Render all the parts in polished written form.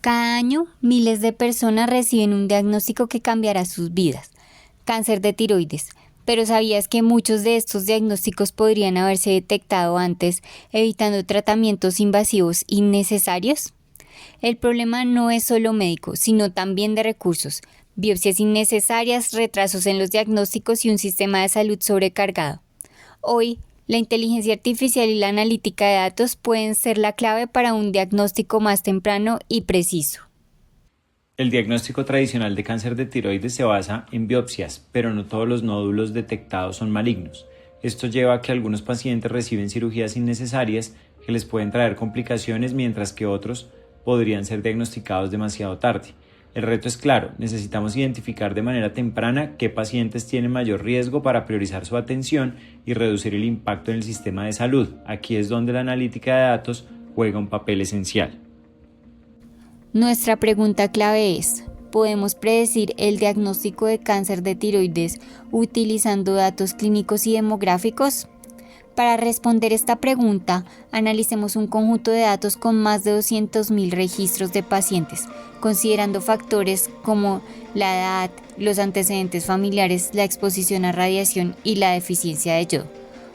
Cada año, miles de personas reciben un diagnóstico que cambiará sus vidas: cáncer de tiroides. Pero ¿sabías que muchos de estos diagnósticos podrían haberse detectado antes, evitando tratamientos invasivos innecesarios? El problema no es solo médico, sino también de recursos: biopsias innecesarias, retrasos en los diagnósticos y un sistema de salud sobrecargado. Hoy, la inteligencia artificial y la analítica de datos pueden ser la clave para un diagnóstico más temprano y preciso. El diagnóstico tradicional de cáncer de tiroides se basa en biopsias, pero no todos los nódulos detectados son malignos. Esto lleva a que algunos pacientes reciben cirugías innecesarias que les pueden traer complicaciones, mientras que otros podrían ser diagnosticados demasiado tarde. El reto es claro: necesitamos identificar de manera temprana qué pacientes tienen mayor riesgo para priorizar su atención y reducir el impacto en el sistema de salud. Aquí es donde la analítica de datos juega un papel esencial. Nuestra pregunta clave es: ¿podemos predecir el diagnóstico de cáncer de tiroides utilizando datos clínicos y demográficos? Para responder esta pregunta, analicemos un conjunto de datos con más de 200.000 registros de pacientes, considerando factores como la edad, los antecedentes familiares, la exposición a radiación y la deficiencia de yodo.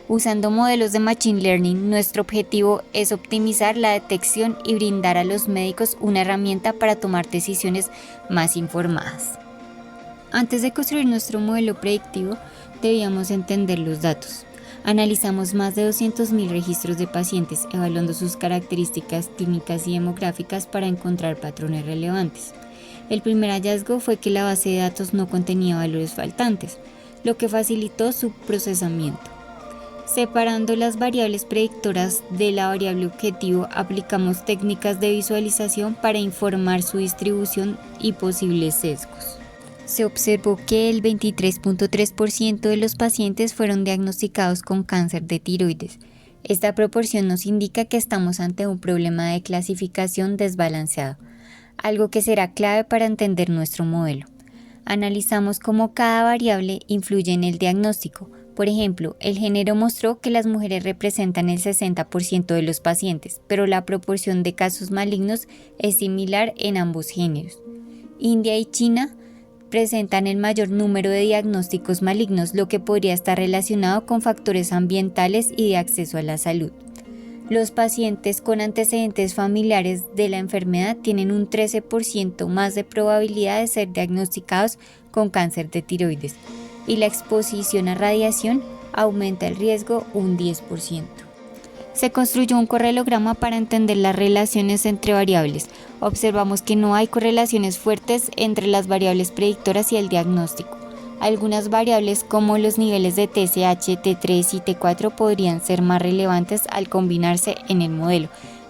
Usando modelos de Machine Learning, nuestro objetivo es optimizar la detección y brindar a los médicos una herramienta para tomar decisiones más informadas. Antes de construir nuestro modelo predictivo, debíamos entender los datos. Analizamos más de 200.000 registros de pacientes, evaluando sus características clínicas y demográficas para encontrar patrones relevantes. El primer hallazgo fue que la base de datos no contenía valores faltantes, lo que facilitó su procesamiento. Separando las variables predictoras de la variable objetivo, aplicamos técnicas de visualización para informar su distribución y posibles sesgos. Se observó que el 23.3% de los pacientes fueron diagnosticados con cáncer de tiroides. Esta proporción nos indica que estamos ante un problema de clasificación desbalanceado, algo que será clave para entender nuestro modelo. Analizamos cómo cada variable influye en el diagnóstico. Por ejemplo, el género mostró que las mujeres representan el 60% de los pacientes, pero la proporción de casos malignos es similar en ambos géneros. India y China presentan el mayor número de diagnósticos malignos, lo que podría estar relacionado con factores ambientales y de acceso a la salud. Los pacientes con antecedentes familiares de la enfermedad tienen un 13% más de probabilidad de ser diagnosticados con cáncer de tiroides, y la exposición a radiación aumenta el riesgo un 10%. Se construyó un correlograma para entender las relaciones entre variables. Observamos que no hay correlaciones fuertes entre las variables predictoras y el diagnóstico. Algunas variables como los niveles de TSH, T3 y T4 podrían ser más relevantes al combinarse en el modelo.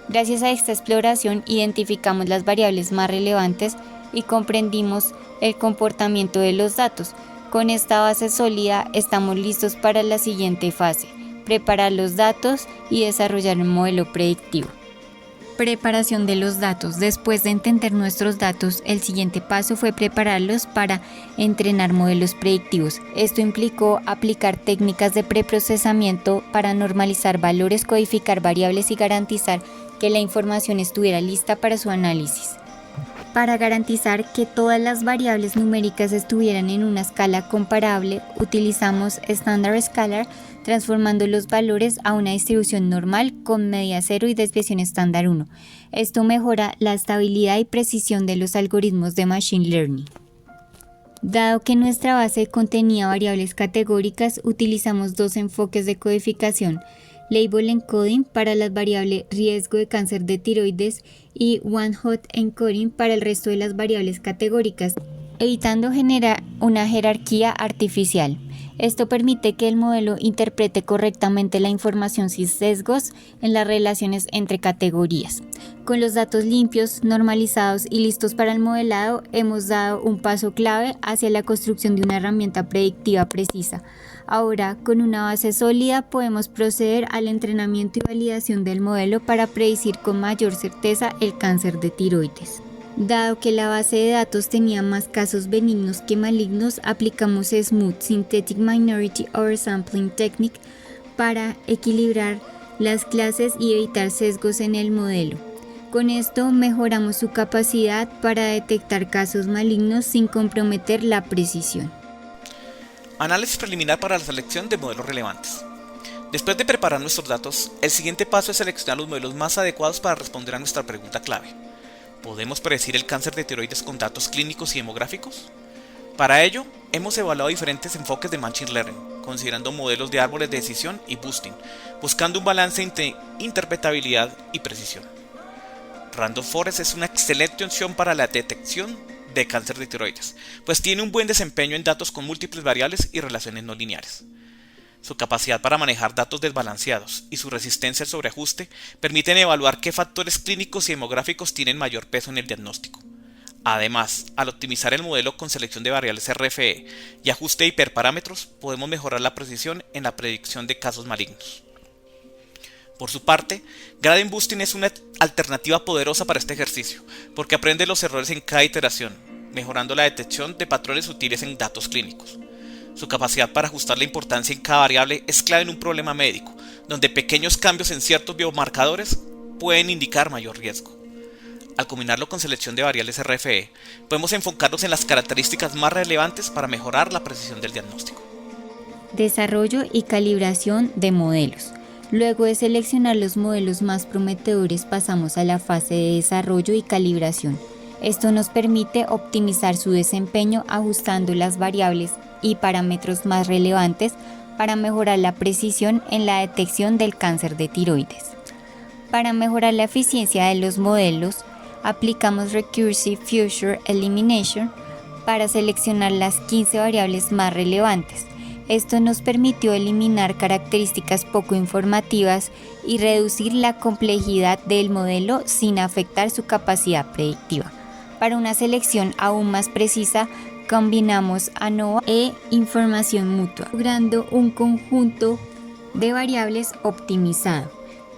Gracias a esta exploración identificamos las variables más relevantes y comprendimos el comportamiento de los datos. Con esta base sólida estamos listos para la siguiente fase: preparar los datos y desarrollar un modelo predictivo. Preparación de los datos. Después de entender nuestros datos, el siguiente paso fue prepararlos para entrenar modelos predictivos. Esto implicó aplicar técnicas de preprocesamiento para normalizar valores, codificar variables y garantizar que la información estuviera lista para su análisis. Para garantizar que todas las variables numéricas estuvieran en una escala comparable, utilizamos Standard Scalar, transformando los valores a una distribución normal con media 0 y desviación estándar 1. Esto mejora la estabilidad y precisión de los algoritmos de Machine Learning. Dado que nuestra base contenía variables categóricas, utilizamos dos enfoques de codificación: Label Encoding para la variable riesgo de cáncer de tiroides y One-Hot Encoding para el resto de las variables categóricas, evitando generar una jerarquía artificial. Esto permite que el modelo interprete correctamente la información sin sesgos en las relaciones entre categorías. Con los datos limpios, normalizados y listos para el modelado, hemos dado un paso clave hacia la construcción de una herramienta predictiva precisa. Ahora, con una base sólida, podemos proceder al entrenamiento y validación del modelo para predecir con mayor certeza el cáncer de tiroides. Dado que la base de datos tenía más casos benignos que malignos, aplicamos Smooth Synthetic Minority Oversampling Technique para equilibrar las clases y evitar sesgos en el modelo. Con esto mejoramos su capacidad para detectar casos malignos sin comprometer la precisión. Análisis preliminar para la selección de modelos relevantes. Después de preparar nuestros datos, el siguiente paso es seleccionar los modelos más adecuados para responder a nuestra pregunta clave. ¿Podemos predecir el cáncer de tiroides con datos clínicos y demográficos? Para ello, hemos evaluado diferentes enfoques de Machine Learning, considerando modelos de árboles de decisión y boosting, buscando un balance entre interpretabilidad y precisión. Random Forest es una excelente opción para la detección de cáncer de tiroides, pues tiene un buen desempeño en datos con múltiples variables y relaciones no lineares. Su capacidad para manejar datos desbalanceados y su resistencia al sobreajuste permiten evaluar qué factores clínicos y demográficos tienen mayor peso en el diagnóstico. Además, al optimizar el modelo con selección de variables RFE y ajuste de hiperparámetros, podemos mejorar la precisión en la predicción de casos malignos. Por su parte, Gradient Boosting es una alternativa poderosa para este ejercicio, porque aprende los errores en cada iteración, mejorando la detección de patrones sutiles en datos clínicos. Su capacidad para ajustar la importancia en cada variable es clave en un problema médico, donde pequeños cambios en ciertos biomarcadores pueden indicar mayor riesgo. Al combinarlo con selección de variables RFE, podemos enfocarnos en las características más relevantes para mejorar la precisión del diagnóstico. Desarrollo y calibración de modelos. Luego de seleccionar los modelos más prometedores, pasamos a la fase de desarrollo y calibración. Esto nos permite optimizar su desempeño ajustando las variables y parámetros más relevantes para mejorar la precisión en la detección del cáncer de tiroides. Para mejorar la eficiencia de los modelos, aplicamos Recursive Feature Elimination para seleccionar las 15 variables más relevantes. Esto nos permitió eliminar características poco informativas y reducir la complejidad del modelo sin afectar su capacidad predictiva. Para una selección aún más precisa, combinamos ANOVA e información mutua, logrando un conjunto de variables optimizado.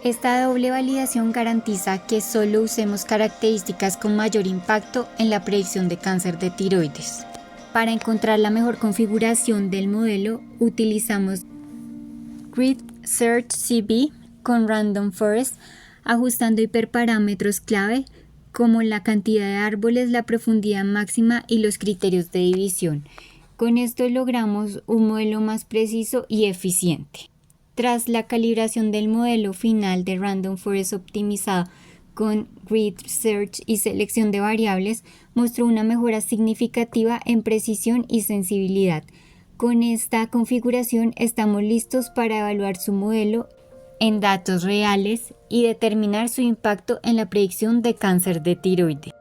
Esta doble validación garantiza que solo usemos características con mayor impacto en la predicción de cáncer de tiroides. Para encontrar la mejor configuración del modelo, utilizamos Grid Search CB con Random Forest, ajustando hiperparámetros clave como la cantidad de árboles, la profundidad máxima y los criterios de división. Con esto logramos un modelo más preciso y eficiente. Tras la calibración del modelo final de Random Forest optimizado con Grid Search y selección de variables, mostró una mejora significativa en precisión y sensibilidad. Con esta configuración estamos listos para evaluar su modelo en datos reales y determinar su impacto en la predicción de cáncer de tiroides.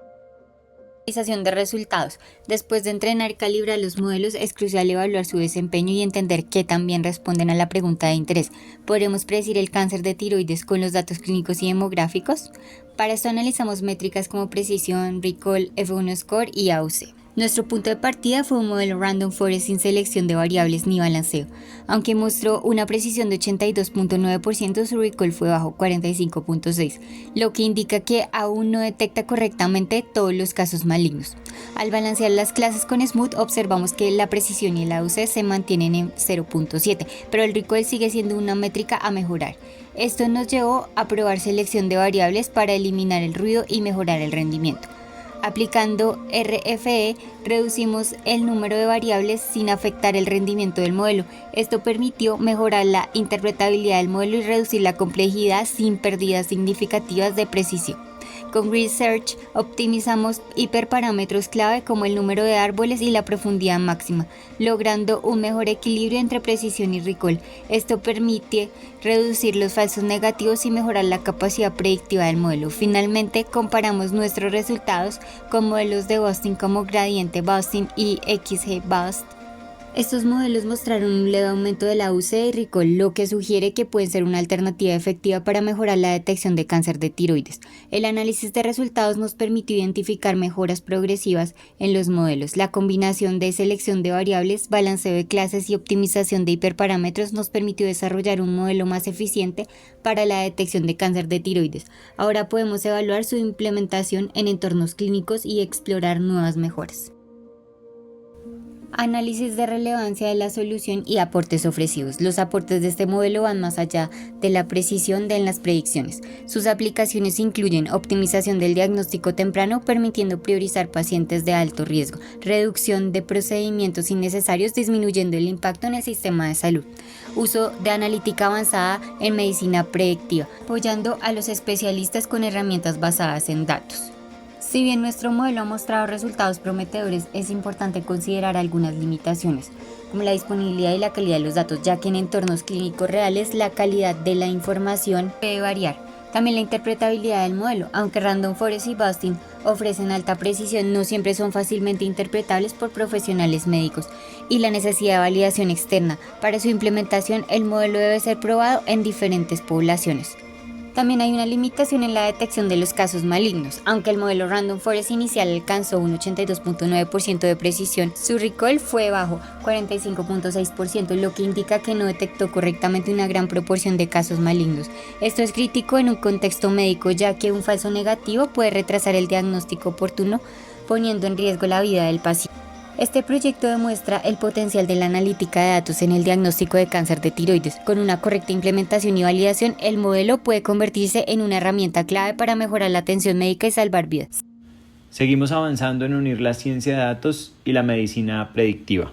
Analización de resultados. Después de entrenar y calibrar los modelos, es crucial evaluar su desempeño y entender qué también responden a la pregunta de interés. ¿Podremos predecir el cáncer de tiroides con los datos clínicos y demográficos? Para esto analizamos métricas como precisión, recall, F1 score y AUC. Nuestro punto de partida fue un modelo Random Forest sin selección de variables ni balanceo. Aunque mostró una precisión de 82.9%, su recall fue bajo 45.6%, lo que indica que aún no detecta correctamente todos los casos malignos. Al balancear las clases con Smooth, observamos que la precisión y el AUC se mantienen en 0.7, pero el recall sigue siendo una métrica a mejorar. Esto nos llevó a probar selección de variables para eliminar el ruido y mejorar el rendimiento. Aplicando RFE, reducimos el número de variables sin afectar el rendimiento del modelo. Esto permitió mejorar la interpretabilidad del modelo y reducir la complejidad sin pérdidas significativas de precisión. Con Grid Search optimizamos hiperparámetros clave como el número de árboles y la profundidad máxima, logrando un mejor equilibrio entre precisión y recall. Esto permite reducir los falsos negativos y mejorar la capacidad predictiva del modelo. Finalmente, comparamos nuestros resultados con modelos de boosting como Gradiente Boosting y XGBoost. Estos modelos mostraron un leve aumento de la AUC y recall, lo que sugiere que pueden ser una alternativa efectiva para mejorar la detección de cáncer de tiroides. El análisis de resultados nos permitió identificar mejoras progresivas en los modelos. La combinación de selección de variables, balanceo de clases y optimización de hiperparámetros nos permitió desarrollar un modelo más eficiente para la detección de cáncer de tiroides. Ahora podemos evaluar su implementación en entornos clínicos y explorar nuevas mejoras. Análisis de relevancia de la solución y aportes ofrecidos. Los aportes de este modelo van más allá de la precisión de las predicciones. Sus aplicaciones incluyen optimización del diagnóstico temprano, permitiendo priorizar pacientes de alto riesgo, reducción de procedimientos innecesarios, disminuyendo el impacto en el sistema de salud, uso de analítica avanzada en medicina predictiva, apoyando a los especialistas con herramientas basadas en datos. Si bien nuestro modelo ha mostrado resultados prometedores, es importante considerar algunas limitaciones, como la disponibilidad y la calidad de los datos, ya que en entornos clínicos reales la calidad de la información puede variar. También la interpretabilidad del modelo, aunque Random Forest y Boston ofrecen alta precisión, no siempre son fácilmente interpretables por profesionales médicos, y la necesidad de validación externa. Para su implementación, el modelo debe ser probado en diferentes poblaciones. También hay una limitación en la detección de los casos malignos. Aunque el modelo Random Forest inicial alcanzó un 82.9% de precisión, su recall fue bajo, 45.6%, lo que indica que no detectó correctamente una gran proporción de casos malignos. Esto es crítico en un contexto médico, ya que un falso negativo puede retrasar el diagnóstico oportuno, poniendo en riesgo la vida del paciente. Este proyecto demuestra el potencial de la analítica de datos en el diagnóstico de cáncer de tiroides. Con una correcta implementación y validación, el modelo puede convertirse en una herramienta clave para mejorar la atención médica y salvar vidas. Seguimos avanzando en unir la ciencia de datos y la medicina predictiva.